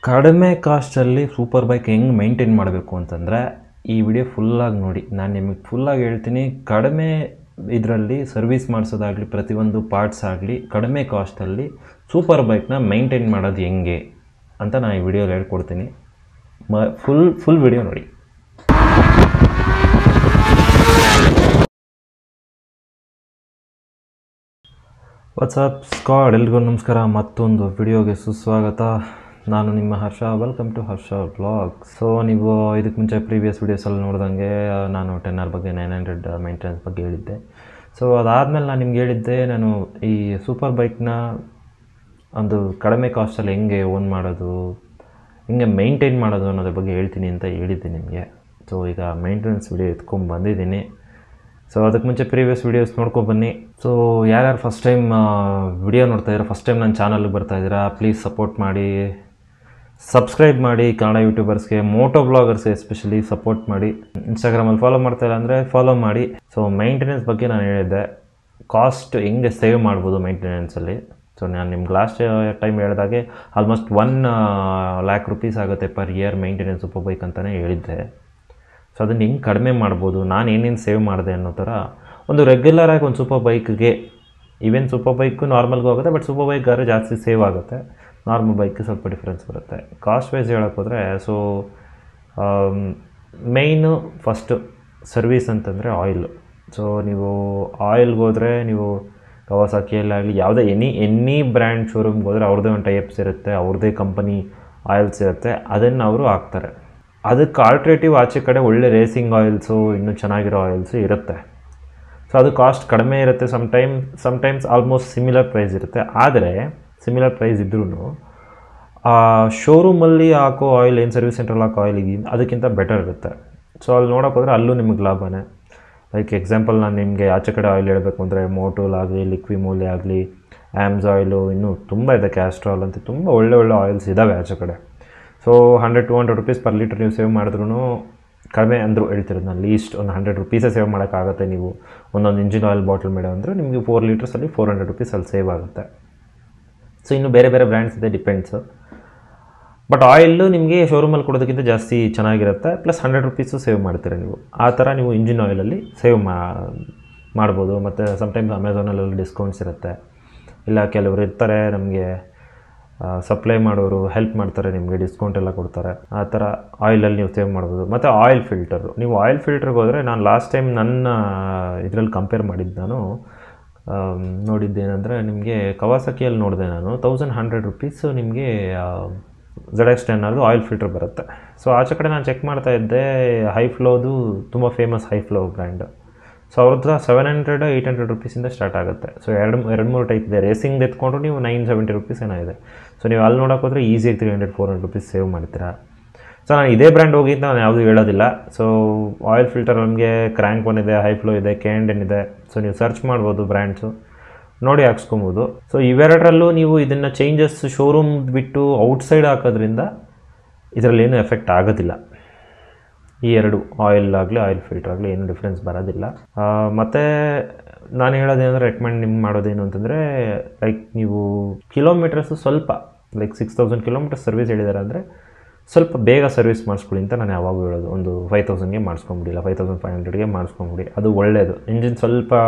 ಕಡಿಮೆ ಕಾಸ್ಟಲ್ಲಿ super bike ಹೆಂಗೆ maintain ಮಾಡಬೇಕು ಅಂತಂದರೆ ಈ ವಿಡಿಯೋ ಫುಲ್ಲಾಗಿ ನೋಡಿ. ನಾನು ನಿಮಗೆ ಫುಲ್ಲಾಗಿ ಹೇಳ್ತೀನಿ. ಕಡಿಮೆ ಇದರಲ್ಲಿ ಸರ್ವಿಸ್ ಮಾಡಿಸೋದಾಗಲಿ, ಪ್ರತಿಯೊಂದು ಪಾರ್ಟ್ಸ್ ಆಗಲಿ ಕಡಿಮೆ ಕಾಸ್ಟಲ್ಲಿ ಸೂಪರ್ ಬೈಕ್ನ ಮೈಂಟೈನ್ ಮಾಡೋದು ಹೆಂಗೆ ಅಂತ ನಾನು ಈ ವಿಡಿಯೋಲಿ ಹೇಳ್ಕೊಡ್ತೀನಿ. ಫುಲ್ ವಿಡಿಯೋ ನೋಡಿ. ವಾಟ್ಸಪ್ ಸ್ಕ್ವಾಡ್, ಎಲ್ರಿಗೂ ನಮಸ್ಕಾರ. ಮತ್ತೊಂದು ವಿಡಿಯೋಗೆ ಸುಸ್ವಾಗತ. ನಾನು ನಿಮ್ಮ Harsha. Welcome to Harsha blog. So ನೀವು ಇದಕ್ಕೆ ಮುಂಚೆ ಪ್ರೀವಿಯಸ್ ವೀಡಿಯೋಸಲ್ಲಿ ನೋಡ್ದಂಗೆ ನಾನು 10R ಬಗ್ಗೆ 900 ಮೇಂಟೆನೆನ್ಸ್ ಬಗ್ಗೆ ಹೇಳಿದ್ದೆ. ಸೊ ಅದಾದಮೇಲೆ ನಾನು ನಿಮ್ಗೆ ಹೇಳಿದ್ದೆ, ನಾನು ಈ ಸೂಪರ್ ಬೈಕ್ನ ಒಂದು ಕಡಿಮೆ ಕಾಸ್ಟಲ್ಲಿ ಹೆಂಗೆ ಓನ್ ಮಾಡೋದು, ಹೆಂಗೆ ಮೈಂಟೈನ್ ಮಾಡೋದು ಅನ್ನೋದ್ರ ಬಗ್ಗೆ ಹೇಳ್ತೀನಿ ಅಂತ ಹೇಳಿದ್ದೆ ನಿಮಗೆ. ಸೊ ಈಗ ಮೇಂಟೆನೆನ್ಸ್ ವಿಡಿಯೋ ಎತ್ಕೊಂಡು ಬಂದಿದ್ದೀನಿ. ಸೊ ಅದಕ್ಕೆ ಮುಂಚೆ ಪ್ರೀವಿಯಸ್ ವೀಡಿಯೋಸ್ ನೋಡ್ಕೊಬನ್ನಿ. ಸೊ ಯಾರ್ಯಾರು ಫಸ್ಟ್ ಟೈಮ್ ವಿಡಿಯೋ ನೋಡ್ತಾಯಿದ್ದೀರಾ, ಫಸ್ಟ್ ಟೈಮ್ ನನ್ನ ಚಾನಲ್ಗೆ ಬರ್ತಾಯಿದ್ದೀರಾ, ಪ್ಲೀಸ್ ಸಪೋರ್ಟ್ ಮಾಡಿ, ಸಬ್ಸ್ಕ್ರೈಬ್ ಮಾಡಿ. ಕನ್ನಡ ಯೂಟ್ಯೂಬರ್ಸ್ಗೆ, ಮೋಟೋ ಬ್ಲಾಗರ್ಸ್ಗೆ ಎಸ್ಪೆಷಲಿ ಸಪೋರ್ಟ್ ಮಾಡಿ. ಇನ್ಸ್ಟಾಗ್ರಾಮಲ್ಲಿ ಫಾಲೋ ಮಾಡ್ತಾಯಿಲ್ಲ ಅಂದರೆ ಫಾಲೋ ಮಾಡಿ. ಸೊ ಮೈಂಟೆನೆನ್ಸ್ ಬಗ್ಗೆ ನಾನು ಹೇಳಿದ್ದೆ, ಕಾಸ್ಟ್ ಹೆಂಗೆ ಸೇವ್ ಮಾಡ್ಬೋದು ಮೈಂಟೆನೆನ್ಸಲ್ಲಿ. ಸೊ ನಾನು ನಿಮ್ಗೆ ಲಾಸ್ಟ್ ಟೈಮ್ ಹೇಳಿದಾಗೆ ಆಲ್ಮೋಸ್ಟ್ 1 lakh rupees ಆಗುತ್ತೆ per year maintenance super bike ಅಂತಲೇ ಹೇಳಿದ್ದೆ. ಸೊ ಅದನ್ನು ಹೆಂಗೆ ಕಡಿಮೆ ಮಾಡ್ಬೋದು, ನಾನು ಏನೇನು ಸೇವ್ ಮಾಡಿದೆ ಅನ್ನೋ ಥರ ಒಂದು ರೆಗ್ಯುಲರಾಗಿ ಒಂದು ಸೂಪರ್ ಬೈಕ್ಗೆ, ಈವನ್ ಸೂಪರ್ ಬೈಕು ನಾರ್ಮಲ್ಗೂ ಆಗುತ್ತೆ, ಬಟ್ ಸೂಪರ್ ಬೈಕ್ಗಾದ್ರೆ ಜಾಸ್ತಿ ಸೇವ್ ಆಗುತ್ತೆ, ನಾರ್ಮಲ್ ಬೈಕ್ಗೆ ಸ್ವಲ್ಪ ಡಿಫ್ರೆನ್ಸ್ ಬರುತ್ತೆ ಕಾಸ್ಟ್ ವೈಸ್ ಹೇಳೋಕ್ಕೆ ಹೋದರೆ. ಸೊ ಮೇಯ್ನು ಫಸ್ಟು ಸರ್ವೀಸ್ ಅಂತಂದರೆ ಆಯಿಲು. ಸೊ ನೀವು ಆಯಿಲ್ಗೆ ಹೋದರೆ, ನೀವು ಕವಾಸಾಕಿಯಲ್ಲಾಗಲಿ ಯಾವುದೇ ಎನಿ ಬ್ರ್ಯಾಂಡ್ ಶೋರೂಮ್ಗೆ ಹೋದರೆ ಅವ್ರದ್ದೇ ಒಂದು ಟೈಪ್ಸ್ ಇರುತ್ತೆ, ಅವ್ರದ್ದೇ ಕಂಪನಿ ಆಯಿಲ್ಸ್ ಇರುತ್ತೆ, ಅದನ್ನು ಅವರು ಹಾಕ್ತಾರೆ. ಅದಕ್ಕೆ ಆಲ್ಟ್ರೇಟಿವ್ ಆಚೆ ಕಡೆ ಒಳ್ಳೆ ರೇಸಿಂಗ್ ಆಯಿಲ್ಸು, ಇನ್ನೂ ಚೆನ್ನಾಗಿರೋ ಆಯಿಲ್ಸು ಇರುತ್ತೆ. ಸೊ ಅದು ಕಾಸ್ಟ್ ಕಡಿಮೆ ಇರುತ್ತೆ, ಸಮ್ಟೈಮ್ಸ್ ಆಲ್ಮೋಸ್ಟ್ ಸಿಮಿಲರ್ ಪ್ರೈಸ್ ಇರುತ್ತೆ. ಆದರೆ ಸಿಮಿಲರ್ ಪ್ರೈಸ್ ಇದ್ರೂ ಶೋರೂಮಲ್ಲಿ ಹಾಕೋ ಆಯಿಲ್, ಏನು ಸರ್ವಿಸ್ ಸೆಂಟ್ರಲ್ಲಿ ಹಾಕೋ ಆಯಿಲ್ ಅದಕ್ಕಿಂತ ಬೆಟರ್ ಇರುತ್ತೆ. ಸೊ ಅಲ್ಲಿ ನೋಡೋಕೆ ಹೋದರೆ ಅಲ್ಲೂ ನಿಮಗೆ ಲಾಭನೇ. ಲೈಕ್ ಎಕ್ಸಾಂಪಲ್ ನಾನು ನಿಮಗೆ ಆಚೆ ಕಡೆ ಆಯಿಲ್ ಹೇಳಬೇಕು ಅಂದರೆ ಮೋಟೋಲ್ ಆಗಲಿ, ಲಿಕ್ವಿಮೋಲಿ ಆಗಲಿ, ಆ್ಯಮ್ಸ್ ಆಯಿಲು, ಇನ್ನೂ ತುಂಬ ಇದೆ, ಕ್ಯಾಸ್ಟ್ರಾಲ್ ಅಂತ ತುಂಬ ಒಳ್ಳೆ ಆಯಿಲ್ಸ್ ಇದ್ದಾವೆ ಆಚೆ ಕಡೆ. ಸೊ 100-200 rupees ಪರ್ ಲೀಟ್ರ್ ನೀವು ಸೇವ್ ಮಾಡಿದ್ರೂ ಕಡಿಮೆ ಅಂದರೂ ಹೇಳ್ತಿರೋದು ನಾನು, ಲೀಸ್ಟ್ ಒಂದು 100 rupees ಸೇವ್ ಮಾಡೋಕ್ಕಾಗುತ್ತೆ. ನೀವು ಒಂದೊಂದು ಇಂಜಿನ್ ಆಯಿಲ್ ಬಾಟಲ್ ಮೇಡೋ ಅಂದರೆ ನಿಮಗೆ 4 ಲೀಟರ್ಸಲ್ಲಿ 400 rupees ಅಲ್ಲಿ ಸೇವ್ ಆಗುತ್ತೆ. ಸೊ ಇನ್ನು ಬೇರೆ ಬೇರೆ ಬ್ರ್ಯಾಂಡ್ಸ್ ಇದೆ, ಡಿಪೆಂಡ್ಸು. ಬಟ್ ಆಯಿಲ್ಲು ನಿಮಗೆ ಶೋರೂಮಲ್ಲಿ ಕೊಡೋದಕ್ಕಿಂತ ಜಾಸ್ತಿ ಚೆನ್ನಾಗಿರುತ್ತೆ, ಪ್ಲಸ್ 100 rupees ಸೇವ್ ಮಾಡ್ತೀರ ನೀವು. ಆ ಥರ ನೀವು ಇಂಜಿನ್ ಆಯಿಲಲ್ಲಿ ಸೇವ್ ಮಾಡ್ಬೋದು. ಮತ್ತು ಸಮ್ಟೈಮ್ಸ್ ಅಮೆಝಾನಲ್ಲಿ ಡಿಸ್ಕೌಂಟ್ಸ್ ಇರುತ್ತೆ, ಇಲ್ಲ ಕೆಲವರು ಇರ್ತಾರೆ ನಮಗೆ ಸಪ್ಲೈ ಮಾಡೋರು ಹೆಲ್ಪ್ ಮಾಡ್ತಾರೆ, ನಿಮಗೆ ಡಿಸ್ಕೌಂಟ್ ಎಲ್ಲ ಕೊಡ್ತಾರೆ. ಆ ಥರ ಆಯಿಲಲ್ಲಿ ನೀವು ಸೇವ್ ಮಾಡ್ಬೋದು. ಮತ್ತು ಆಯಿಲ್ ಫಿಲ್ಟರು, ನೀವು ಆಯಿಲ್ ಫಿಲ್ಟ್ರಿಗೆ ಹೋದರೆ, ನಾನು ಲಾಸ್ಟ್ ಟೈಮ್ ನನ್ನ ಇದರಲ್ಲಿ ಕಂಪೇರ್ ಮಾಡಿದ್ದು, ನಾನು ನೋಡಿದ್ದೇನೆಂದರೆ ನಿಮಗೆ ಕವಾಸಾಕಿಯಲ್ಲಿ ನೋಡಿದೆ ನಾನು, 1100 rupees ನಿಮಗೆ ZX10 ಆಯಿಲ್ ಫಿಲ್ಟರ್ ಬರುತ್ತೆ. ಸೊ ಆಚೆ ಕಡೆ ನಾನು ಚೆಕ್ ಮಾಡ್ತಾ ಇದ್ದೆ, ಹೈಫ್ಲೋದು ತುಂಬ ಫೇಮಸ್ ಹೈಫ್ಲೋ ಬ್ರ್ಯಾಂಡ್. ಸೊ ಅವ್ರದ್ದು 700-800 rupees ಸ್ಟಾರ್ಟ್ ಆಗುತ್ತೆ. ಸೊ ಎರಡು ಮೂರು ಟೈಪ್ ಇದೆ. ರೇಸಿಂಗ್ ಎತ್ಕೊಂಡ್ರು ನೀವು 970 rupees ಏನೋ ಇದೆ. ಸೊ ನೀವು ಅಲ್ಲಿ ನೋಡೋಕೆ ಹೋದರೆ ಈಸಿಯಾಗಿ 300-400 rupees ಸೇವ್ ಮಾಡ್ತೀರಾ. ಸೊ ನಾನು ಇದೇ ಬ್ರ್ಯಾಂಡ್ ಹೋಗಿ ಅಂತ ನಾನು ಯಾವುದೂ ಹೇಳೋದಿಲ್ಲ. ಸೊ ಆಯಿಲ್ ಫಿಲ್ಟರ್ ನಮಗೆ ಕ್ರ್ಯಾಂಕ್ ಒನ್ ಇದೆ, ಹೈಫ್ಲೋ ಇದೆ, K&N ಇದೆ. ಸೊ ನೀವು ಸರ್ಚ್ ಮಾಡ್ಬೋದು, ಬ್ರ್ಯಾಂಡ್ಸು ನೋಡಿ ಹಾಕ್ಸ್ಕೊಬೋದು. ಸೊ ಇವೆರಡರಲ್ಲೂ ನೀವು ಇದನ್ನು ಚೇಂಜಸ್ ಶೋರೂಮ್ ಬಿಟ್ಟು ಔಟ್ಸೈಡ್ ಹಾಕೋದ್ರಿಂದ ಇದರಲ್ಲಿ ಏನೂ ಎಫೆಕ್ಟ್ ಆಗೋದಿಲ್ಲ. ಈ ಎರಡು ಆಯಿಲ್ ಆಗಲಿ, ಆಯಿಲ್ ಫಿಲ್ಟರ್ ಆಗಲಿ ಏನೂ ಡಿಫ್ರೆನ್ಸ್ ಬರೋದಿಲ್ಲ. ಮತ್ತು ನಾನು ಹೇಳೋದೇನೆಂದರೆ, ರೆಕಮೆಂಡ್ ನಿಮ್ಗೆ ಮಾಡೋದೇನು ಅಂತಂದರೆ, ಲೈಕ್ ನೀವು ಕಿಲೋಮೀಟರ್ಸು ಸ್ವಲ್ಪ ಲೈಕ್ 6000 kilometers ಸರ್ವಿಸ್ ಹೇಳಿದ್ದಾರೆ ಅಂದರೆ ಸ್ವಲ್ಪ ಬೇಗ ಸರ್ವಿಸ್ ಮಾಡಿಸ್ಕೊಳ್ಳಿ ಅಂತ ನಾನು ಯಾವಾಗೂ ಹೇಳೋದು. ಒಂದು 5000ಗೆ ಮಾಡಿಸ್ಕೊಂಬಿಡಿಲ್ಲ, 5500ಗೆ ಮಾಡಿಸ್ಕೊಂಬಿಡಿ, ಅದು ಒಳ್ಳೆಯದು. ಇಂಜಿನ್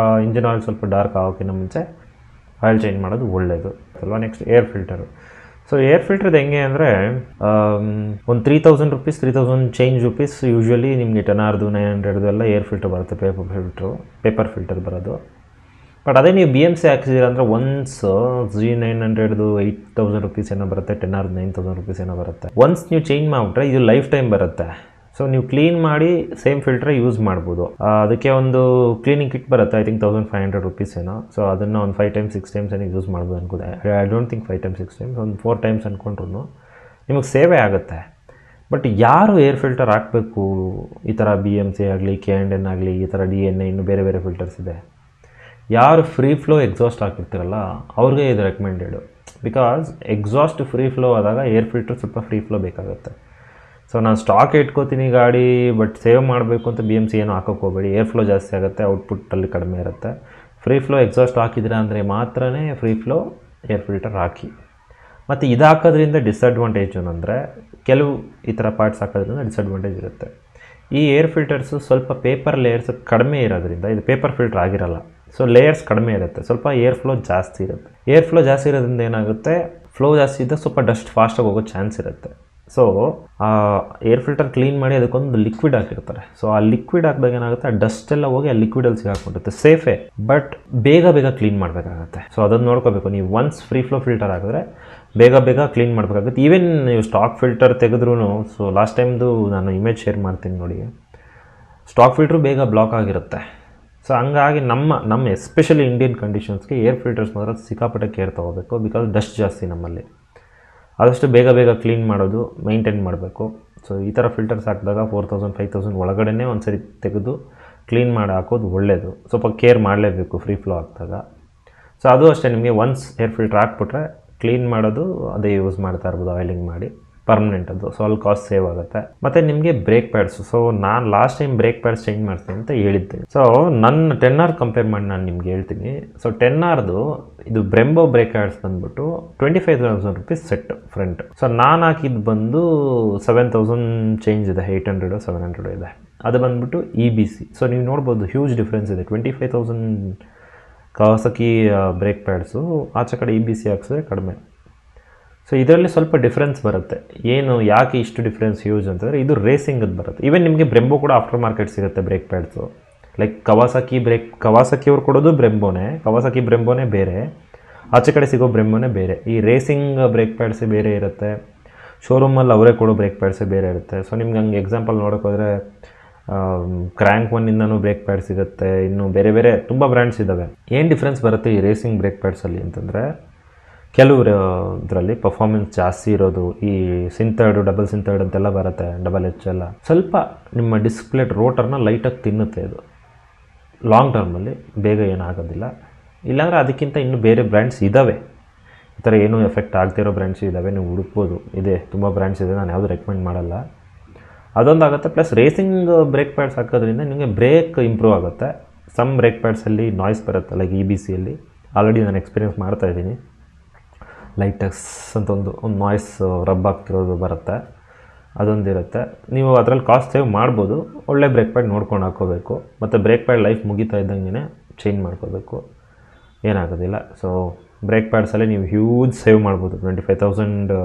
ಆಯಿಲ್ ಸ್ವಲ್ಪ ಡಾರ್ಕ್ ಆಗೋಕ್ಕಿಂತ ಮುಂಚೆ ಆಯಿಲ್ ಚೇಂಜ್ ಮಾಡೋದು ಒಳ್ಳೆಯದು ಅಲ್ವಾ. Next air filter. So air ಫಿಲ್ಟ್ರದ್ದು ಹೆಂಗೆ ಅಂದರೆ, ಒಂದು 3000 rupees, 3000 change rupees ಯೂಶ್ವಲಿ ನಿಮಗೆ 10Rದು 900 ಎಲ್ಲ ಏರ್ ಫಿಲ್ಟರ್ ಬರುತ್ತೆ, ಪೇಪರ್ ಫಿಲ್ಟರ್ ಬರೋದು. ಬಟ್ ಅದೇ ನೀವು BMC ಹಾಕಿದ್ದೀರ ಅಂದರೆ ಒನ್ಸ್ G900ದು 8000 rupees ಏನೋ ಬರುತ್ತೆ, 10Rದು 9000 rupees ಏನೋ ಬರುತ್ತೆ. ಒನ್ಸ್ ನೀವು ಚೇಂಜ್ ಮಾಡಿಬಿಟ್ರೆ ಇದು ಲೈಫ್ ಟೈಮ್ ಬರುತ್ತೆ. ಸೊ ನೀವು ಕ್ಲೀನ್ ಮಾಡಿ ಸೇಮ್ ಫಿಲ್ಟ್ರೆ ಯೂಸ್ ಮಾಡ್ಬೋದು. ಅದಕ್ಕೆ ಒಂದು ಕ್ಲೀನಿಂಗ್ ಕಿಟ್ ಬರುತ್ತೆ, ಐ ಥಿಂಕ್ 1500 rupees ಏನೋ. ಸೊ ಅದನ್ನು ಒಂದು 5-6 times ಏನೋ ಯೂಸ್ ಮಾಡ್ಬೋದು ಅನ್ಕೋದೆ. ಐ ಡೋಂಟ್ ಥಿಂಕ್ 5-6 times, ಒಂದು 4 times ಅಂದ್ಕೊಂಡ್ರು ನಿಮಗೆ ಸೇವೇ ಆಗುತ್ತೆ. ಬಟ್ ಯಾರು ಏರ್ ಫಿಲ್ಟರ್ ಹಾಕಬೇಕು, ಈ ಥರ BMC ಆಗಲಿ, K&N ಆಗಲಿ, ಈ ಥರ DNA ಇನ್ನೂ ಬೇರೆ ಬೇರೆ ಫಿಲ್ಟರ್ಸ್ ಇದೆ, ಯಾರು ಫ್ರೀ ಫ್ಲೋ ಎಕ್ಸಾಸ್ಟ್ ಹಾಕಿರ್ತೀರಲ್ಲ ಅವ್ರಿಗೆ ಇದು recommended. Because exhaust free flow ಆದಾಗ ಏರ್ ಫಿಲ್ಟರ್ ಸ್ವಲ್ಪ ಫ್ರೀ ಫ್ಲೋ ಬೇಕಾಗುತ್ತೆ. ಸೊ ನಾನು ಸ್ಟಾಕ್ ಇಟ್ಕೋತೀನಿ ಗಾಡಿ, ಬಟ್ ಸೇವ್ ಮಾಡಬೇಕು ಅಂತ BMC ಏನೂ ಹಾಕೋಕ್ಕೆ ಹೋಗಬೇಡಿ, ಏರ್ ಫ್ಲೋ ಜಾಸ್ತಿ ಆಗುತ್ತೆ, ಔಟ್ಪುಟ್ಟಲ್ಲಿ ಕಡಿಮೆ ಇರುತ್ತೆ. ಫ್ರೀ ಫ್ಲೋ ಎಕ್ಸಾಸ್ಟ್ ಹಾಕಿದ್ದೀರಾ ಅಂದರೆ ಮಾತ್ರನೇ ಫ್ರೀ ಫ್ಲೋ ಏರ್ ಫಿಲ್ಟರ್ ಹಾಕಿ. ಮತ್ತು ಇದು ಹಾಕೋದ್ರಿಂದ ಡಿಸಡ್ವಾಂಟೇಜ್ ಏನಂದರೆ ಕೆಲವು ಈ ಥರ ಪಾರ್ಟ್ಸ್ ಹಾಕೋದ್ರಿಂದ ಡಿಸಡ್ವಾಂಟೇಜ್ ಇರುತ್ತೆ. ಈ ಏರ್ ಫಿಲ್ಟರ್ಸು ಸ್ವಲ್ಪ ಪೇಪರ್ ಲೇಯರ್ಸ್ ಕಡಿಮೆ ಇರೋದ್ರಿಂದ, ಇದು ಪೇಪರ್ ಫಿಲ್ಟರ್ ಆಗಿರಲ್ಲ, ಸೊ ಲೇಯರ್ಸ್ ಕಡಿಮೆ ಇರುತ್ತೆ, ಸ್ವಲ್ಪ ಏರ್ ಫ್ಲೋ ಜಾಸ್ತಿ ಇರುತ್ತೆ. ಏರ್ ಫ್ಲೋ ಜಾಸ್ತಿ ಇರೋದ್ರಿಂದ ಏನಾಗುತ್ತೆ, ಫ್ಲೋ ಜಾಸ್ತಿ ಇದ್ದಾಗ ಸ್ವಲ್ಪ ಡಸ್ಟ್ ಫಾಸ್ಟಾಗಿ ಹೋಗೋ ಚಾನ್ಸ್ ಇರುತ್ತೆ. ಸೊ ಆ ಏರ್ ಫಿಲ್ಟರ್ ಕ್ಲೀನ್ ಮಾಡಿ ಅದಕ್ಕೊಂದು ಲಿಕ್ವಿಡ್ ಹಾಕಿರ್ತಾರೆ. ಸೊ ಆ ಲಿಕ್ವಿಡ್ ಹಾಕಿದಾಗ ಏನಾಗುತ್ತೆ, ಆ ಡಸ್ಟ್ ಎಲ್ಲ ಹೋಗಿ ಆ ಲಿಕ್ವಿಡಲ್ಲಿ ಸಿಗಾಕೊಂಡಿರುತ್ತೆ. ಸೇಫೇ, ಬಟ್ ಬೇಗ ಕ್ಲೀನ್ ಮಾಡಬೇಕಾಗತ್ತೆ. ಸೊ ಅದನ್ನು ನೋಡ್ಕೋಬೇಕು. ನೀವು ಒನ್ಸ್ ಫ್ರೀ ಫ್ಲೋ ಫಿಲ್ಟರ್ ಹಾಕಿದ್ರೆ ಬೇಗ ಕ್ಲೀನ್ ಮಾಡಬೇಕಾಗುತ್ತೆ. ಈವನ್ ನೀವು ಸ್ಟಾಕ್ ಫಿಲ್ಟರ್ ತೆಗೆದ್ರೂ, ಸೊ ಲಾಸ್ಟ್ ಟೈಮ್ದು ನಾನು ಇಮೇಜ್ ಶೇರ್ ಮಾಡ್ತೀನಿ ನೋಡಿ, ಸ್ಟಾಕ್ ಫಿಲ್ಟ್ರು ಬೇಗ ಬ್ಲಾಕ್ ಆಗಿರುತ್ತೆ. ಸೊ ಹಂಗಾಗಿ ನಮ್ಮ ಎಸ್ಪೆಷಲಿ ಇಂಡಿಯನ್ ಕಂಡೀಷನ್ಸ್ಗೆ ಏರ್ ಫಿಲ್ಟರ್ಸ್ ಮಾತ್ರ ಸಿಕ್ಕಾಪಟ್ಟೆ ಕೇರ್ ತೊಗೋಬೇಕು. ಬಿಕಾಸ್ ಡಸ್ಟ್ ಜಾಸ್ತಿ ನಮ್ಮಲ್ಲಿ. ಆದಷ್ಟು ಬೇಗ ಕ್ಲೀನ್ ಮಾಡೋದು ಮೈಂಟೈನ್ ಮಾಡಬೇಕು. ಸೊ ಈ ಥರ ಫಿಲ್ಟರ್ಸ್ ಹಾಕಿದಾಗ 4000 5000 ಒಳಗಡೆ ಒಂದು ಸರಿ ತೆಗೆದು ಕ್ಲೀನ್ ಮಾಡಿ ಹಾಕೋದು ಒಳ್ಳೆಯದು. ಸ್ವಲ್ಪ ಕೇರ್ ಮಾಡಲೇಬೇಕು ಫ್ರೀ ಫ್ಲೋ ಹಾಕಿದಾಗ. ಸೊ ಅದು ಅಷ್ಟೇ, ನಿಮಗೆ ಒನ್ಸ್ ಏರ್ ಫಿಲ್ಟರ್ ಹಾಕ್ಬಿಟ್ರೆ ಕ್ಲೀನ್ ಮಾಡೋದು ಅದೇ ಯೂಸ್ ಮಾಡ್ತಾ ಇರ್ಬೋದು, ಆಯಿಲಿಂಗ್ ಮಾಡಿ ಪರ್ಮನೆಂಟ್ ಅದು. ಸೊ ಅಲ್ಲಿ ಕಾಸ್ಟ್ ಸೇವ್ ಆಗುತ್ತೆ. ಮತ್ತು ನಿಮಗೆ ಬ್ರೇಕ್ ಪ್ಯಾಡ್ಸು, ಸೊ ನಾನು last time brake pads change ಮಾಡ್ತೀನಿ ಅಂತ ಹೇಳಿದ್ದೆ. ಸೊ ನನ್ನ 10R ಕಂಪೇರ್ ಮಾಡಿ ನಾನು ನಿಮ್ಗೆ ಹೇಳ್ತೀನಿ. ಸೊ 10Rದು ಇದು ಬ್ರೆಂಬೋ ಬ್ರೇಕ್ ಪ್ಯಾಡ್ಸ್ ಬಂದುಬಿಟ್ಟು 25,000 rupees ಸೆಟ್ ಫ್ರಂಟ್. ಸೊ ನಾನು ಹಾಕಿದ್ದು ಬಂದು 7,000 ಚೇಂಜ್ ಇದೆ, 800 700 ಇದೆ. ಅದು ಬಂದುಬಿಟ್ಟು EBC. ಸೊ ನೀವು ನೋಡ್ಬೋದು ಹ್ಯೂಜ್ ಡಿಫ್ರೆನ್ಸ್ ಇದೆ. 25,000 ಕವಾಸಕಿ ಬ್ರೇಕ್ ಪ್ಯಾಡ್ಸು, ಆಚೆ ಕಡೆ EBC ಹಾಕ್ಸಿದ್ರೆ ಕಡಿಮೆ. ಸೊ ಇದರಲ್ಲಿ ಸ್ವಲ್ಪ ಡಿಫ್ರೆನ್ಸ್ ಬರುತ್ತೆ. ಏನು ಯಾಕೆ ಇಷ್ಟು ಡಿಫ್ರೆನ್ಸ್ ಯೂಸ್ ಅಂತಂದರೆ, ಇದು ರೇಸಿಂಗದ್ದು ಬರುತ್ತೆ. ಈವನ್ ನಿಮಗೆ ಬ್ರೆಂಬೋ ಕೂಡ ಆಫ್ಟರ್ ಮಾರ್ಕೆಟ್ ಸಿಗುತ್ತೆ ಬ್ರೇಕ್ ಪ್ಯಾಡ್ಸು. ಲೈಕ್ ಕವಾಸಕಿಯವ್ರು ಕೊಡೋದು ಕವಾಸಕಿ ಬ್ರೆಂಬೋನೇ ಬೇರೆ, ಆಚೆ ಕಡೆ ಸಿಗೋ ಬ್ರೆಂಬೋನೇ ಬೇರೆ. ಈ ರೇಸಿಂಗ್ ಬ್ರೇಕ್ ಪ್ಯಾಡ್ಸೇ ಬೇರೆ ಇರುತ್ತೆ, ಶೋರೂಮಲ್ಲಿ ಅವರೇ ಕೊಡೋ ಬ್ರೇಕ್ ಪ್ಯಾಡ್ಸೇ ಬೇರೆ ಇರುತ್ತೆ. ಸೊ ನಿಮ್ಗೆ ಹಂಗೆ ಎಕ್ಸಾಂಪಲ್ ನೋಡೋಕ್ಕೋದ್ರೆ ಕ್ರ್ಯಾಂಕ್ ಒನ್ನಿಂದನೂ ಬ್ರೇಕ್ ಪ್ಯಾಡ್ ಸಿಗುತ್ತೆ, ಇನ್ನು ಬೇರೆ ತುಂಬ ಬ್ರ್ಯಾಂಡ್ಸ್ ಇದ್ದಾವೆ. ಏನು ಡಿಫ್ರೆನ್ಸ್ ಬರುತ್ತೆ ಈ ರೇಸಿಂಗ್ ಬ್ರೇಕ್ ಪ್ಯಾಡ್ಸಲ್ಲಿ ಅಂತಂದರೆ, ಕೆಲವರು ಇದರಲ್ಲಿ ಪರ್ಫಾರ್ಮೆನ್ಸ್ ಜಾಸ್ತಿ ಇರೋದು, ಈ ಸಿಂಥರ್ಡು ಡಬಲ್ ಸಿಂಥರ್ಡ್ ಅಂತೆಲ್ಲ ಬರುತ್ತೆ, ಡಬಲ್ H ಎಲ್ಲ ಸ್ವಲ್ಪ ನಿಮ್ಮ ಡಿಸ್ಪ್ಲೇಟ್ ರೋಟರ್ನ ಲೈಟಾಗಿ ತಿನ್ನುತ್ತೆ. ಇದು ಲಾಂಗ್ ಟರ್ಮಲ್ಲಿ ಬೇಗ ಏನಾಗೋದಿಲ್ಲ. ಇಲ್ಲಾಂದರೆ ಅದಕ್ಕಿಂತ ಇನ್ನೂ ಬೇರೆ ಬ್ರ್ಯಾಂಡ್ಸ್ ಇದ್ದಾವೆ, ಈ ಥರ ಏನೂ ಎಫೆಕ್ಟ್ ಆಗ್ತಿರೋ ಬ್ರ್ಯಾಂಡ್ಸ್ ಇದ್ದಾವೆ, ನೀವು ಹುಡುಕ್ಬೋದು. ಇದೆ, ತುಂಬ ಬ್ರ್ಯಾಂಡ್ಸ್ ಇದೆ, ನಾನು ಯಾವುದು ರೆಕಮೆಂಡ್ ಮಾಡಲ್ಲ. ಅದೊಂದಾಗುತ್ತೆ. ಪ್ಲಸ್ ರೇಸಿಂಗ್ ಬ್ರೇಕ್ ಪ್ಯಾಡ್ಸ್ ಹಾಕೋದ್ರಿಂದ ನಿಮಗೆ ಬ್ರೇಕ್ ಇಂಪ್ರೂವ್ ಆಗುತ್ತೆ. ಸಮ್ ಬ್ರೇಕ್ ಪ್ಯಾಡ್ಸಲ್ಲಿ ನಾಯ್ಸ್ ಬರುತ್ತೆ, ಲೈಕ್ EBCಯಲ್ಲಿ ಆಲ್ರೆಡಿ ನಾನು ಎಕ್ಸ್ಪೀರಿಯನ್ಸ್ ಮಾಡ್ತಾಯಿದ್ದೀನಿ. ಲೈಟಕ್ಸ್ ಅಂತ ಒಂದು ನಾಯ್ಸ್ ರಬ್ ಆಗ್ತಿರೋದು ಬರುತ್ತೆ, ಅದೊಂದಿರುತ್ತೆ. ನೀವು ಅದರಲ್ಲಿ ಕಾಸ್ಟ್ ಸೇವ್ ಮಾಡ್ಬೋದು. ಒಳ್ಳೆ ಬ್ರೇಕ್ ಪ್ಯಾಡ್ ನೋಡ್ಕೊಂಡು ಹಾಕೋಬೇಕು. ಮತ್ತು ಬ್ರೇಕ್ ಪ್ಯಾಡ್ ಲೈಫ್ ಮುಗಿತಾ ಇದ್ದಂಗೆ ಚೇಂಜ್ ಮಾಡ್ಕೋಬೇಕು, ಏನಾಗೋದಿಲ್ಲ. ಸೊ ಬ್ರೇಕ್ ಪ್ಯಾಡ್ಸಲ್ಲಿ ನೀವು ಹ್ಯೂಜ್ ಸೇವ್ ಮಾಡ್ಬೋದು. 25,000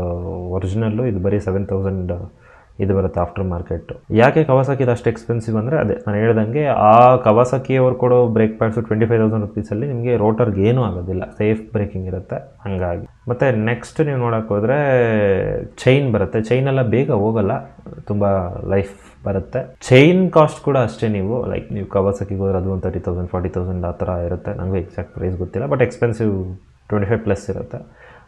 ಒರಿಜಿನಲ್ಲು, ಇದು ಬರೀ 7,000 ಇದು ಬರುತ್ತೆ ಆಫ್ಟರ್ ಮಾರ್ಕೆಟು. ಯಾಕೆ ಕವಾಸಕಿದು ಅಷ್ಟು ಎಕ್ಸ್ಪೆನ್ಸಿವ್ ಅಂದರೆ, ಅದೇ ನಾನು ಹೇಳ್ದಂಗೆ ಆ ಕವಾಸಕಿಯವ್ರು ಕೊಡೋ ಬ್ರೇಕ್ ಪ್ಯಾಡ್ಸು 25,000 rupeesಲ್ಲಿ ನಿಮಗೆ ರೋಟರ್ಗೆ ಏನೂ ಆಗೋದಿಲ್ಲ, ಸೇಫ್ ಬ್ರೇಕಿಂಗ್ ಇರುತ್ತೆ ಹಂಗಾಗಿ. ಮತ್ತು ನೆಕ್ಸ್ಟ್ ನೀವು ನೋಡೋಕೆ ಹೋದರೆ ಚೈನ್ ಬರುತ್ತೆ. ಚೈನೆಲ್ಲ ಬೇಗ ಹೋಗಲ್ಲ, ತುಂಬ ಲೈಫ್ ಬರುತ್ತೆ. ಚೈನ್ ಕಾಸ್ಟ್ ಕೂಡ ಅಷ್ಟೇ. ನೀವು ಕವಾಸಕಿಗೆ ಹೋದ್ರೆ ಅದು ಒಂದು 30,000 40,000 ಆ ಥರ ಇರುತ್ತೆ. ನನಗೂ ಎಕ್ಸಾಕ್ಟ್ ಪ್ರೈಸ್ ಗೊತ್ತಿಲ್ಲ, ಬಟ್ ಎಕ್ಸ್ಪೆನ್ಸಿವ್ 25+ ಇರುತ್ತೆ.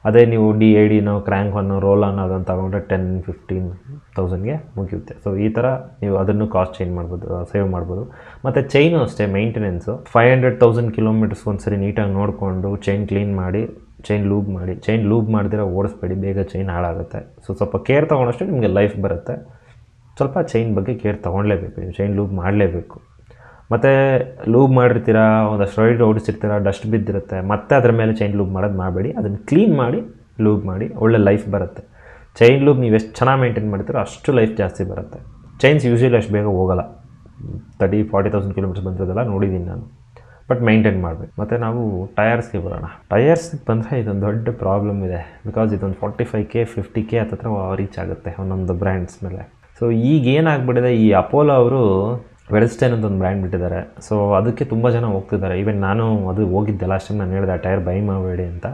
ಅದೇ ನೀವು DID ಕ್ರ್ಯಾಂಕ್ ಒನ್ನು ರೋಲಾನ್ ಅದನ್ನು ತಗೊಂಡ್ರೆ 10-15,000ಗೆ ಮುಗಿಯುತ್ತೆ. ಸೊ ಈ ಥರ ನೀವು ಅದನ್ನು ಕಾಸ್ಟ್ ಚೇಂಜ್ ಮಾಡ್ಬೋದು, ಸೇವ್ ಮಾಡ್ಬೋದು. ಮತ್ತು ಚೈನು ಅಷ್ಟೇ, ಮೇಂಟೆನೆನ್ಸು 500,000 ಕಿಲೋಮೀಟರ್ಸ್ ಒಂದ್ಸರಿ ನೀಟಾಗಿ ನೋಡಿಕೊಂಡು ಚೈನ್ ಕ್ಲೀನ್ ಮಾಡಿ, ಚೈನ್ ಲೂಬ್ ಮಾಡಿದಿರ ಓಡಿಸ್ಬೇಡಿ, ಬೇಗ ಚೈನ್ ಹಾಳಾಗುತ್ತೆ. ಸೊ ಸ್ವಲ್ಪ ಕೇರ್ ತೊಗೊಂಡಷ್ಟು ನಿಮಗೆ ಲೈಫ್ ಬರುತ್ತೆ. ಸ್ವಲ್ಪ ಚೈನ್ ಬಗ್ಗೆ ಕೇರ್ ತೊಗೊಳ್ಳೇಬೇಕು, ನೀವು ಚೈನ್ ಲೂಬ್ ಮಾಡಲೇಬೇಕು. ಮತ್ತು ಲೂಬ್ ಮಾಡಿರ್ತೀರ, ಒಂದಷ್ಟು ರೈಡ್ ಓಡಿಸಿರ್ತೀರ, ಡಸ್ಟ್ ಬಿದ್ದಿರುತ್ತೆ, ಮತ್ತು ಅದರ ಮೇಲೆ ಚೈನ್ ಲೂಬ್ ಮಾಡೋದು ಮಾಡಬೇಡಿ. ಅದನ್ನು ಕ್ಲೀನ್ ಮಾಡಿ ಲೂಬ್ ಮಾಡಿ, ಒಳ್ಳೆ ಲೈಫ್ ಬರುತ್ತೆ. ಚೈನ್ ಲೂಬ್ ನೀವು ಎಷ್ಟು ಚೆನ್ನಾಗಿ ಮೇಂಟೈನ್ ಮಾಡ್ತೀರೋ ಅಷ್ಟು ಲೈಫ್ ಜಾಸ್ತಿ ಬರುತ್ತೆ. ಚೈನ್ಸ್ ಯೂಶ್ವಲಿ ಅಷ್ಟು ಬೇಗ ಹೋಗಲ್ಲ, 30,000-40,000 ಕಿಲೋಮೀಟರ್ಸ್ ಬಂದಿರೋದೆಲ್ಲ ನೋಡಿದ್ದೀನಿ ನಾನು, ಬಟ್ ಮೇಂಟೈನ್ ಮಾಡಬೇಕು. ಮತ್ತು ನಾವು ಟಯರ್ಸ್ಗೆ ಬರೋಣ. ಟಯರ್ಸ್ಗೆ ಬಂದರೆ ಇದೊಂದು ದೊಡ್ಡ ಪ್ರಾಬ್ಲಮ್ ಇದೆ. ಬಿಕಾಸ್ ಇದೊಂದು 45K 50K ಹತ್ತಿರ ರೀಚ್ ಆಗುತ್ತೆ ಒಂದೊಂದು ಬ್ರ್ಯಾಂಡ್ಸ್ ಮೇಲೆ. ಸೊ ಈಗ ಏನಾಗ್ಬಿಟ್ಟಿದೆ, ಈ ಅಪೋಲೋ ಅವರು ವೆಲ್ಸ್ಟೈನ್ ಅಂತ ಒಂದು ಬ್ರ್ಯಾಂಡ್ ಬಿಟ್ಟಿದ್ದಾರೆ. ಸೊ ಅದಕ್ಕೆ ತುಂಬ ಜನ ಹೋಗ್ತಿದ್ದಾರೆ. ಈವನ್ ನಾನು ಅದು ಹೋಗಿದ್ದೆ ಲಾಸ್ಟ್ ಟೈಮ್, ನಾನು ಹೇಳಿದೆ ಆ ಟೈರ್ ಬೈ ಮಾಡಬೇಡಿ ಅಂತ.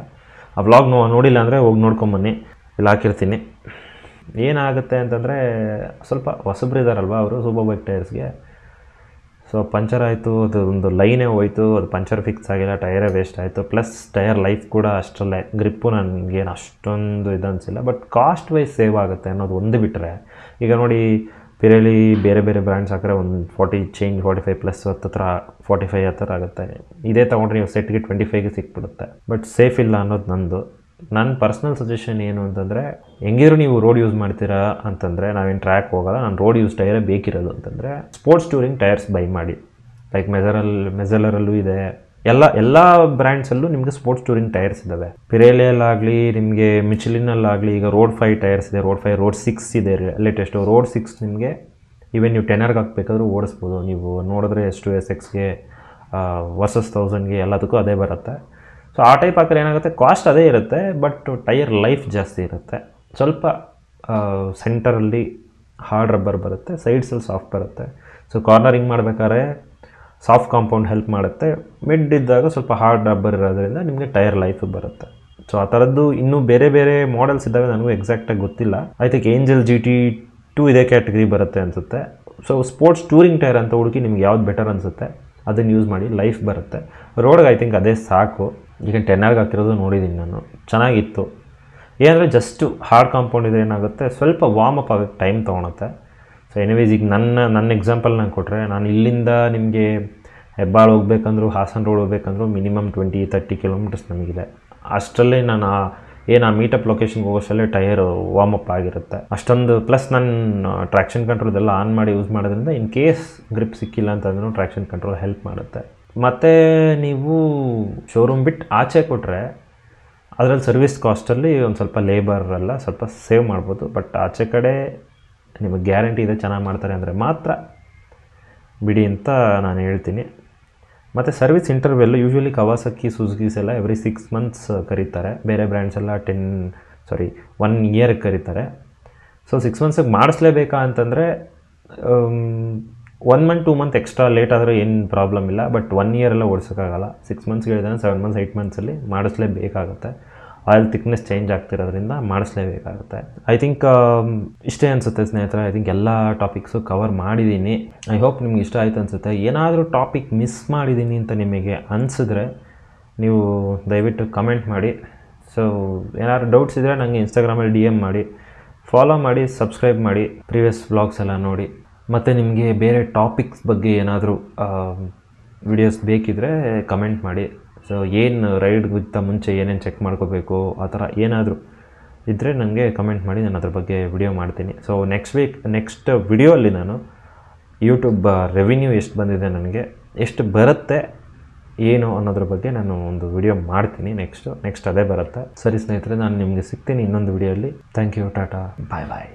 ಆ ವ್ಲಾಗ್ ನೋಡಿಲ್ಲ ಅಂದರೆ ಹೋಗಿ ನೋಡ್ಕೊಂಬನ್ನಿ, ಇಲ್ಲಿ ಹಾಕಿರ್ತೀನಿ. ಏನಾಗುತ್ತೆ ಅಂತಂದರೆ, ಸ್ವಲ್ಪ ಹೊಸಬ್ರಿದಾರಲ್ವ ಅವರು ಸೂಪರ್ ಬೈಕ್ ಟೈರ್ಸ್ಗೆ. ಸೊ ಪಂಚರ್ ಆಯಿತು, ಅದು ಒಂದು ಲೈನೇ ಹೋಯಿತು, ಅದು ಪಂಚರ್ ಫಿಕ್ಸ್ ಆಗಿಲ್ಲ, ಟೈರೇ ವೇಸ್ಟ್ ಆಯಿತು. ಪ್ಲಸ್ ಟೈರ್ ಲೈಫ್ ಕೂಡ ಅಷ್ಟರಲ್ಲೇ, ಗ್ರಿಪ್ಪು ನನಗೇನು ಅಷ್ಟೊಂದು ಇದು ಅನಿಸಿಲ್ಲ. ಬಟ್ ಕಾಸ್ಟ್ ವೈಸ್ ಸೇವ್ ಆಗುತ್ತೆ ಅನ್ನೋದು ಒಂದು ಬಿಟ್ಟರೆ, ಈಗ ನೋಡಿ ಪಿರೇಲಿ ಬೇರೆ ಬ್ರ್ಯಾಂಡ್ಸ್ ಹಾಕಿದ್ರೆ ಒಂದು 40 ಚೇಂಜ್ 45+ ಹತ್ತಿರ 45 ಹತ್ತಿರ ಆಗುತ್ತೆ. ಇದೇ ತೊಗೊಂಡ್ರೆ ನೀವು ಸೆಟ್ಗೆ 25ಗೆ ಸಿಕ್ಬಿಡುತ್ತೆ. ಬಟ್ ಸೇಫ್ ಇಲ್ಲ ಅನ್ನೋದು ನನ್ನ ಪರ್ಸ್ನಲ್ ಸಜೆಷನ್ ಏನು ಅಂತಂದರೆ, ಹೆಂಗಿದ್ರು ನೀವು ರೋಡ್ ಯೂಸ್ ಮಾಡ್ತೀರಾ ಅಂತಂದರೆ, ನಾವೇನು ಟ್ರ್ಯಾಕ್ ಹೋಗಲ್ಲ, ನಾನು ರೋಡ್ ಯೂಸ್ ಟೈರೇ ಬೇಕಿರೋದು ಅಂತಂದರೆ ಸ್ಪೋರ್ಟ್ಸ್ ಟೂರಿಂಗ್ ಟೈರ್ಸ್ ಬೈ ಮಾಡಿ. ಲೈಕ್ ಮೆಜಲರಲ್ಲೂ ಇದೆ, ಎಲ್ಲ ಬ್ರ್ಯಾಂಡ್ಸಲ್ಲೂ ನಿಮಗೆ ಸ್ಪೋರ್ಟ್ಸ್ ಟೂರಿಂಗ್ ಟೈರ್ಸ್ ಇದ್ದಾವೆ. ಪಿರೇಲಿಯಲ್ಲಾಗಲಿ, ನಿಮಗೆ ಮಿಚಲಿನಲ್ಲಾಗಲಿ, ಈಗ ರೋಡ್ 5 ಟೈರ್ಸ್ ಇದೆ, ರೋಡ್ 5, ರೋಡ್ 6 ಇದೆ ಲೇಟೆಸ್ಟು. ರೋಡ್ 6 ನಿಮಗೆ ಈವನ್ ನೀವು 10Rಗೆ ಹಾಕಬೇಕಾದ್ರೂ ಓಡಿಸ್ಬೋದು. ನೀವು ನೋಡಿದ್ರೆ S2SXಗೆ ವರ್ಸಸ್ 1000ಗೆ ಎಲ್ಲದಕ್ಕೂ ಅದೇ ಬರುತ್ತೆ. ಸೊ ಆ ಟೈಪ್ ಹಾಕಿದ್ರೆ ಏನಾಗುತ್ತೆ, ಕಾಸ್ಟ್ ಅದೇ ಇರುತ್ತೆ, ಬಟ್ ಟೈರ್ ಲೈಫ್ ಜಾಸ್ತಿ ಇರುತ್ತೆ. ಸ್ವಲ್ಪ ಸೆಂಟರಲ್ಲಿ ಹಾರ್ಡ್ ರಬ್ಬರ್ ಬರುತ್ತೆ, ಸೈಡ್ಸಲ್ಲಿ ಸಾಫ್ಟ್ ಬರುತ್ತೆ. ಸೊ ಕಾರ್ನರಿಂಗ್ ಮಾಡಬೇಕಾದ್ರೆ ಸಾಫ್ಟ್ ಕಾಂಪೌಂಡ್ ಹೆಲ್ಪ್ ಮಾಡುತ್ತೆ. ಮಿಡ್ ಇದ್ದಾಗ ಸ್ವಲ್ಪ ಹಾರ್ಡ್ ರಬ್ಬರ್ ಇರೋದ್ರಿಂದ ನಿಮಗೆ ಟೈರ್ ಲೈಫ್ ಬರುತ್ತೆ. ಸೊ ಆ ಥರದ್ದು ಇನ್ನೂ ಬೇರೆ ಬೇರೆ ಮಾಡೆಲ್ಸ್ ಇದ್ದಾವೆ, ನನಗೂ ಎಕ್ಸಾಕ್ಟಾಗಿ ಗೊತ್ತಿಲ್ಲ. ಐ ಥಿಂಕ್ ಏಂಜಲ್ GT2 ಇದೇ ಕ್ಯಾಟಗರಿ ಬರುತ್ತೆ ಅನಿಸುತ್ತೆ. ಸೊ ಸ್ಪೋರ್ಟ್ಸ್ ಟೂರಿಂಗ್ ಟೈರ್ ಅಂತ ಹುಡುಕಿ ನಿಮ್ಗೆ ಯಾವ್ದು ಬೆಟರ್ ಅನಿಸುತ್ತೆ ಅದನ್ನು ಯೂಸ್ ಮಾಡಿ, ಲೈಫ್ ಬರುತ್ತೆ. ರೋಡ್ಗೆ ಐ ಥಿಂಕ್ ಅದೇ ಸಾಕು. ಈಗ 10Rಗೆ ಹಾಕಿರೋದು ನೋಡಿದ್ದೀನಿ ನಾನು, ಚೆನ್ನಾಗಿತ್ತು. ಏನಂದರೆ ಜಸ್ಟು ಹಾರ್ಡ್ ಕಾಂಪೌಂಡ್ ಇದ್ರೆ ಏನಾಗುತ್ತೆ, ಸ್ವಲ್ಪ ವಾರ್ಮ್ ಅಪ್ ಆಗೋಕ್ಕೆ ಟೈಮ್ ತೊಗೊಳುತ್ತೆ. ಸೊ ಎನಿವೇಸ್ ಈಗ ನನ್ನ ಎಕ್ಸಾಂಪಲ್ ನಾನು ಕೊಟ್ಟರೆ, ನಾನು ಇಲ್ಲಿಂದ ನಿಮಗೆ ಹೆಬ್ಬಾಳು ಹೋಗ್ಬೇಕಂದ್ರೂ, ಹಾಸನ ರೋಡ್ ಹೋಗ್ಬೇಕಂದ್ರೂ ಮಿನಿಮಮ್ 20-30 ಕಿಲೋಮೀಟರ್ಸ್ ನಮಗಿದೆ. ಅಷ್ಟರಲ್ಲೇ ನಾನು ಆ ಮೀಟಪ್ ಲೊಕೇಶನ್ಗೆ ಹೋಗೋಷ್ಟಲ್ಲೇ ಟೈರ್ ವಾರ್ಮ್ ಅಪ್ ಆಗಿರುತ್ತೆ. ಅಷ್ಟೊಂದು ಪ್ಲಸ್ ನಾನು ಟ್ರ್ಯಾಕ್ಷನ್ ಕಂಟ್ರೋಲ್ ಇದೆಲ್ಲ ಆನ್ ಮಾಡಿ ಯೂಸ್ ಮಾಡೋದ್ರಿಂದ ಇನ್ ಕೇಸ್ ಗ್ರಿಪ್ ಸಿಕ್ಕಿಲ್ಲ ಅಂತಂದ್ರೂ ಟ್ರ್ಯಾಕ್ಷನ್ ಕಂಟ್ರೋಲ್ ಹೆಲ್ಪ್ ಮಾಡುತ್ತೆ. ಮತ್ತು ನೀವು ಶೋರೂಮ್ ಬಿಟ್ಟು ಆಚೆ ಕೊಟ್ಟರೆ ಅದರಲ್ಲಿ ಸರ್ವಿಸ್ ಕಾಸ್ಟಲ್ಲಿ ಒಂದು ಸ್ವಲ್ಪ ಲೇಬರ್ ಎಲ್ಲ ಸ್ವಲ್ಪ ಸೇವ್ ಮಾಡ್ಬೋದು. ಬಟ್ ಆಚೆ ಕಡೆ ನಿಮಗೆ ಗ್ಯಾರಂಟಿ ಇದೆ ಚೆನ್ನಾಗಿ ಮಾಡ್ತಾರೆ ಅಂದರೆ ಮಾತ್ರ ಬಿಡಿ ಅಂತ ನಾನು ಹೇಳ್ತೀನಿ. ಮತ್ತು ಸರ್ವಿಸ್ ಇಂಟರ್ವೆಲ್ ಯೂಶ್ವಲಿ ಕವಾಸಕಿ, ಸುಜುಕೀಸ್ ಎಲ್ಲ ಎವ್ರಿ 6 months ಕರೀತಾರೆ. ಬೇರೆ ಬ್ರ್ಯಾಂಡ್ಸ್ ಎಲ್ಲ 1 year ಕರೀತಾರೆ. ಸೊ 6 months ಮಾಡಿಸ್ಲೇಬೇಕಾ ಅಂತಂದರೆ 1 month 2 month ಎಕ್ಸ್ಟ್ರಾ ಲೇಟ್ ಆದರೆ ಏನು ಪ್ರಾಬ್ಲಮ್ ಇಲ್ಲ. ಬಟ್ 1 year ಎಲ್ಲ ಓಡಿಸೋಕ್ಕಾಗಲ್ಲ. 6 months ಹೇಳಿದ್ರೆ 7 months 8 monthsಲ್ಲಿ ಮಾಡಿಸ್ಲೇಬೇಕಾಗುತ್ತೆ. ಆಯಿಲ್ ಥಿಕ್ನೆಸ್ ಚೇಂಜ್ ಆಗ್ತಿರೋದ್ರಿಂದ ಮಾಡಿಸ್ಲೇಬೇಕಾಗುತ್ತೆ. ಐ ಥಿಂಕ್ ಇಷ್ಟೇ ಅನಿಸುತ್ತೆ ಸ್ನೇಹಿತರೆ. ಐ ಥಿಂಕ್ ಎಲ್ಲ ಟಾಪಿಕ್ಸು ಕವರ್ ಮಾಡಿದ್ದೀನಿ. ಐ ಹೋಪ್ ನಿಮ್ಗೆ ಇಷ್ಟ ಆಯಿತು ಅನಿಸುತ್ತೆ. ಏನಾದರೂ ಟಾಪಿಕ್ ಮಿಸ್ ಮಾಡಿದ್ದೀನಿ ಅಂತ ನಿಮಗೆ ಅನಿಸಿದ್ರೆ ನೀವು ದಯವಿಟ್ಟು ಕಮೆಂಟ್ ಮಾಡಿ. ಸೊ ಏನಾದ್ರು ಡೌಟ್ಸ್ ಇದ್ದರೆ ನನಗೆ ಇನ್ಸ್ಟಾಗ್ರಾಮಲ್ಲಿ DM ಮಾಡಿ, ಫಾಲೋ ಮಾಡಿ, ಸಬ್ಸ್ಕ್ರೈಬ್ ಮಾಡಿ, ಪ್ರೀವಿಯಸ್ ವ್ಲಾಗ್ಸ್ ಎಲ್ಲ ನೋಡಿ. ಮತ್ತು ನಿಮಗೆ ಬೇರೆ ಟಾಪಿಕ್ಸ್ ಬಗ್ಗೆ ಏನಾದರೂ ವಿಡಿಯೋಸ್ ಬೇಕಿದ್ದರೆ ಕಮೆಂಟ್ ಮಾಡಿ. ಸೊ ಏನು ರೈಡ್ಗಿಂತ ಮುಂಚೆ ಏನೇನು ಚೆಕ್ ಮಾಡ್ಕೋಬೇಕು ಆ ಥರ ಏನಾದರೂ ಇದ್ದರೆ ನನಗೆ ಕಮೆಂಟ್ ಮಾಡಿ, ನಾನು ಅದ್ರ ಬಗ್ಗೆ ವಿಡಿಯೋ ಮಾಡ್ತೀನಿ. ಸೊ ನೆಕ್ಸ್ಟ್ ವಿಡಿಯೋಲ್ಲಿ ನಾನು ಯೂಟ್ಯೂಬ್ ರೆವಿನ್ಯೂ ಎಷ್ಟು ಬಂದಿದೆ, ನನಗೆ ಎಷ್ಟು ಬರುತ್ತೆ ಏನು ಅನ್ನೋದ್ರ ಬಗ್ಗೆ ನಾನು ಒಂದು ವಿಡಿಯೋ ಮಾಡ್ತೀನಿ. ನೆಕ್ಸ್ಟ್ ಅದೇ ಬರುತ್ತೆ. ಸರಿ ಸ್ನೇಹಿತರೆ, ನಾನು ನಿಮಗೆ ಸಿಗ್ತೀನಿ ಇನ್ನೊಂದು ವಿಡಿಯೋಲ್ಲಿ. Thank you, tata, bye bye.